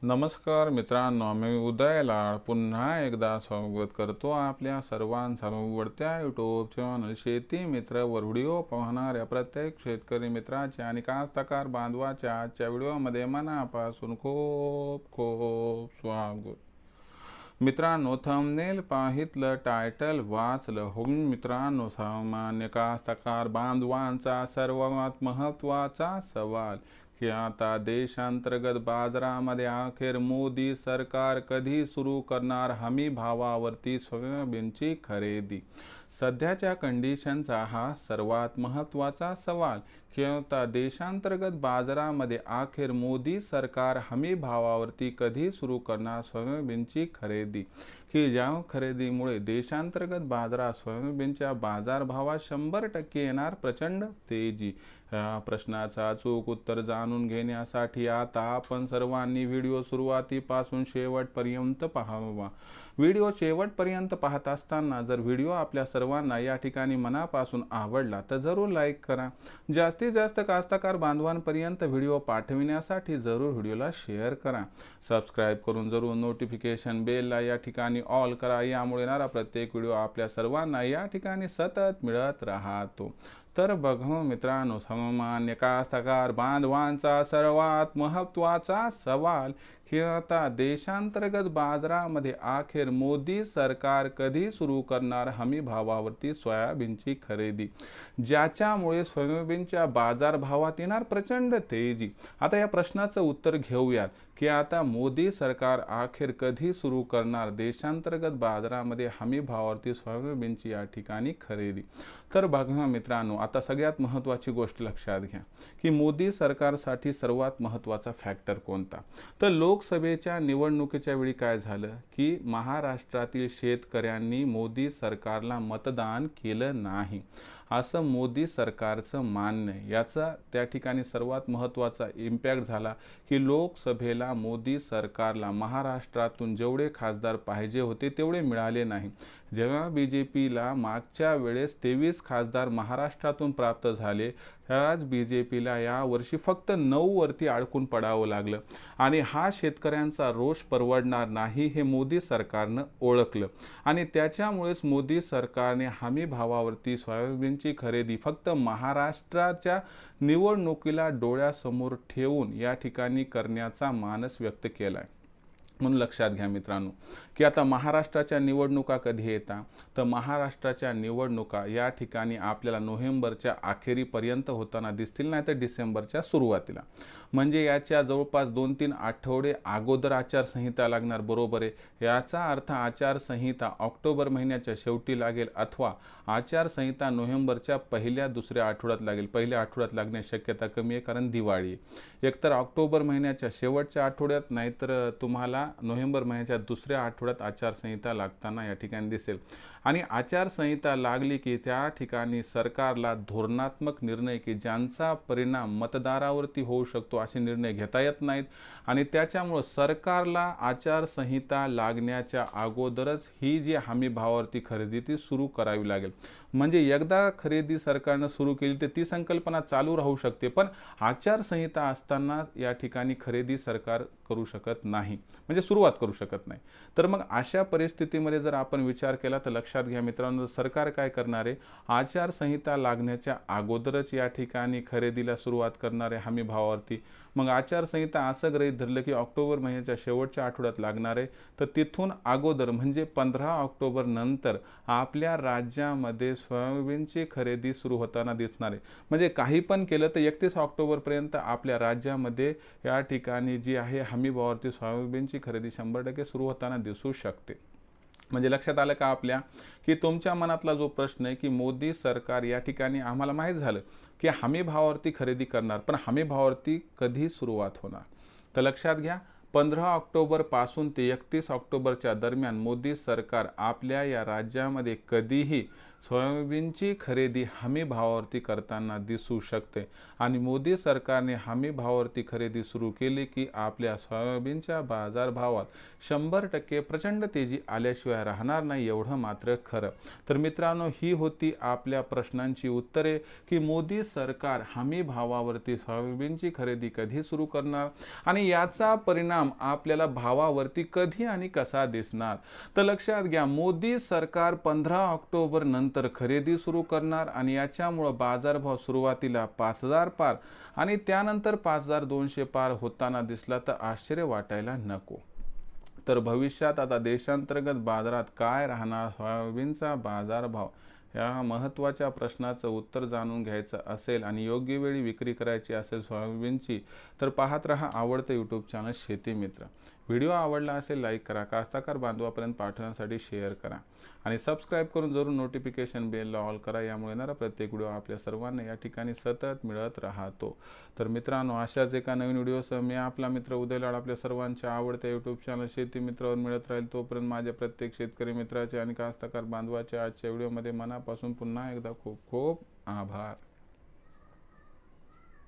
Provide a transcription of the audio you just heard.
नमस्कार मित्रांनो, मी उदय लाड पुन्हा एकदा स्वागत करतो आपल्या सर्वांचा आवडत्या यूट्यूब चॅनल शेती मित्रवर व्हिडिओ पाहणाऱ्या प्रत्येक शेतकरी मित्राचे आणि कास्तकार बांधवाच्या आजच्या व्हिडिओमध्ये मनापासून खूप खूप स्वागत. मित्रांनो, थंबनेल पाहितलं, टायटल वाचलं हो मित्रांनो, सामान्य कास्तकार बांधवांचा सर्वात महत्त्वाचा सवाल की आता देशांतर्गत बाजारामध्ये अखेर मोदी सरकार कधी सुरू करणार हमी भावावरती सोयाबीनची खरेदी. सध्याच्या कंडिशनचा हा सर्वात महत्त्वाचा सवाल की आता देशांतर्गत बाजारामध्ये अखेर मोदी सरकार हमी भावावरती कधी सुरू करणार सोयाबीनची खरेदी, की ज्या खरेदीमुळे देशांतर्गत बाजारात सोयाबीनच्या बाजारभावात 100% येणार प्रचंड तेजी. या प्रश्नाचा अचूक उत्तर जाणून घेण्यासाठी आता आपण सर्वांनी व्हिडिओ सुरुवातीपासून शेवटपर्यंत पाहावा. व्हिडिओ शेवटपर्यंत पाहत असताना जर व्हिडिओ आपल्या सर्वांना या ठिकाणी मनापासून आवडला तर जरूर लाईक करा. जास्तीत जास्त कास्तकार बांधवांपर्यंत व्हिडिओ पाठविण्यासाठी जरूर व्हिडिओला शेअर करा. सबस्क्राईब करून जरूर नोटिफिकेशन बेलला या ठिकाणी ऑल करा. यामुळे येणारा प्रत्येक व्हिडिओ आपल्या सर्वांना या ठिकाणी सतत मिळत राहतो. तर बघा मित्रांनो, सामान्य कास्तकार बांधवांचा सर्वात महत्त्वाचा सवाल की आता देशांतर्गत बाजारामध्ये अखेर मोदी सरकार कधी सुरू करणार हमी भावावरती सोयाबीनची खरेदी, ज्याच्यामुळे सोयाबीनच्या बाजारभावात येणार प्रचंड तेजी. आता या प्रश्नाचं उत्तर घेऊयात की आता मोदी सरकार अखेर कधी सुरू करणार देशांतर्गत बाजारामध्ये हमी भावावरती सोयाबीनची या ठिकाणी खरेदी. तर बघा मित्रांनो, आता सगळ्यात महत्त्वाची गोष्ट लक्षात घ्या की मोदी सरकारसाठी सर्वात महत्त्वाचा फॅक्टर कोणता. तर लोकसभेच्या निवडणुकीच्या वेळी काय झालं की महाराष्ट्रातील शेतकऱ्यांनी मोदी सरकारला मतदान केलं नाही असं मोदी सरकारचं मानणं आहे. याचा त्या ठिकाणी सर्वात महत्त्वाचा इम्पॅक्ट झाला की लोकसभेला मोदी सरकारला महाराष्ट्रातून जेवढे खासदार पाहिजे होते तेवढे मिळाले नाही. जेव्हा BJPला मागच्या वेळेस 23 खासदार महाराष्ट्रातून प्राप्त झाले, त्याच BJPला यावर्षी फक्त 9 वरती अडकून पडावं लागलं. आणि हा शेतकऱ्यांचा रोष परवडणार नाही हे मोदी सरकारनं ओळखलं आणि त्याच्यामुळेच मोदी सरकारने हमी भावावरती सोयाबीनची खरेदी फक्त महाराष्ट्राच्या निवडणुकीला डोळ्यासमोर ठेवून या ठिकाणी करण्याचा मानस व्यक्त केला आहे. म्हणून लक्षात घ्या मित्रांनो की आता महाराष्ट्राच्या निवडणुका कधी येतात, तर महाराष्ट्राच्या निवडणुका या ठिकाणी आपल्याला नोव्हेंबरच्या अखेरीपर्यंत होताना दिसतील, नाही तर डिसेंबरच्या सुरुवातीला. म्हणजे याच्या जवळपास 2-3 आठवडे अगोदर आचारसंहिता लागणार, बरोबर आहे. याचा अर्थ आचारसंहिता ऑक्टोबर महिन्याच्या शेवटी लागेल अथवा आचारसंहिता नोव्हेंबरच्या पहिल्या-दुसऱ्या आठवड्यात लागेल. पहिल्या आठवड्यात लागण्याची शक्यता कमी आहे, कारण दिवाळी आहे. एकतर ऑक्टोबर महिन्याच्या शेवटच्या आठवड्यात, नाहीतर तुम्हाला नोव्हेंबर महिन्याच्या दुसऱ्या आठवड्यात आचारसंहिता लागताना या ठिकाणी दिसेल. आणि आचारसंहिता लागली की त्या ठिकाणी सरकारला धोरणात्मक निर्णय की ज्यांचा परिणाम मतदारावरती होऊ शकतो असे निर्णय घेता येत नाहीत. आणि त्याच्यामुळं सरकारला आचारसंहिता लागण्याच्या अगोदरच ही जी हमी भावावरती खरेदी ती सुरू करावी लागेल. म्हणजे एकदा खरेदी सरकारनं सुरू केली तर ती संकल्पना चालू राहू शकते, पण आचारसंहिता असताना या ठिकाणी खरेदी सरकार करू शकत नाही, म्हणजे सुरुवात करू शकत नाही. तर मग अशा परिस्थितीमध्ये जर आपण विचार केला तर लक्षात घ्या मित्रांनो, सरकार काय करणार आहे, आचारसंहिता लागण्याच्या अगोदरच या ठिकाणी खरेदीला सुरुवात करणार आहे हमी भावावरती. मग आचारसंहिता असं गृहीत धरलं की ऑक्टोबर महिन्याच्या शेवटच्या आठवड्यात लागणार आहे, तर तिथून अगोदर म्हणजे 15 ऑक्टोबर नंतर आपल्या राज्यामध्ये सोयाबीनची खरेदी सुरू होताना दिसणार आहे. म्हणजे काही पण केलं तर 31 ऑक्टोबरपर्यंत आपल्या राज्यामध्ये या ठिकाणी जी आहे हमी भावावरती सोयाबीनची खरेदी 100% सुरू होताना दिसू शकते. म्हणजे लक्षात आलं का आपल्या की तुमच्या मनातला जो प्रश्न आहे की मोदी सरकार या ठिकाणी आम्हाला माहीत झालं की हमी भावावरती खरेदी करणार, पण हमी भावावरती कधी सुरुवात होणार. तर लक्षात घ्या, 15 ऑक्टोबरपासून ते 31 ऑक्टोबरच्या दरम्यान मोदी सरकार आपल्या या राज्यामध्ये कधीही सोयाबीनची खरेदी हमी भावावरती करताना दिसू शकते आणि मोदी सरकारने हमी भावावरती खरेदी सुरू केली की आपल्या सोयाबीनच्या बाजारभावात 100% प्रचंड तेजी आल्याशिवाय राहणार नाही, एवढं मात्र खरं. तर मित्रांनो, ही होती आपल्या प्रश्नांची उत्तरे की मोदी सरकार हमी भावावरती सोयाबीनची खरेदी कधी सुरू करणार आणि याचा परिणाम आपल्याला भावावरती कधी आणि कसा दिसणार. तर लक्षात घ्या, मोदी सरकार 15 ऑक्टोबर नंतर खरेदी सुरू करणार आणि याच्यामुळे बाजारभाव सुरुवातीला 5,000 पार आणि त्यानंतर 5,200 पार होताना दिसला तर आश्चर्य वाटायला नको. तर भविष्यात आता देशांतर्गत बाजारात काय राहणार, सोयाबीनचा बाजारभाव, या महत्त्वाच्या प्रश्नाचं उत्तर जाणून घ्यायचं असेल आणि योग्य वेळी विक्री करायची असेल सोयाबीनची, तर पाहत रहा आवडतं यूट्यूब चॅनल शेती मित्र. व्हिडिओ आवडला असेल लाईक करा, कास्तकार बांधवापर्यंत पाठवण्यासाठी शेअर करा आणि सबस्क्राईब करून जरूर नोटिफिकेशन बेलला ऑल करा. यामुळे येणारा प्रत्येक व्हिडिओ आपल्या सर्वांना या ठिकाणी सतत मिळत राहतो. तर मित्रांनो, अशाच एका नवीन व्हिडिओसह मी आपला मित्र उदय लाड आपल्या सर्वांच्या आवडत्या यूट्यूब चॅनल शेती मित्रावर मिळत राहील. तोपर्यंत माझ्या प्रत्येक शेतकरी मित्राचे आणि कास्तकार बांधवाचे आजच्या व्हिडिओमध्ये मनापासून पुन्हा एकदा खूप खूप आभार.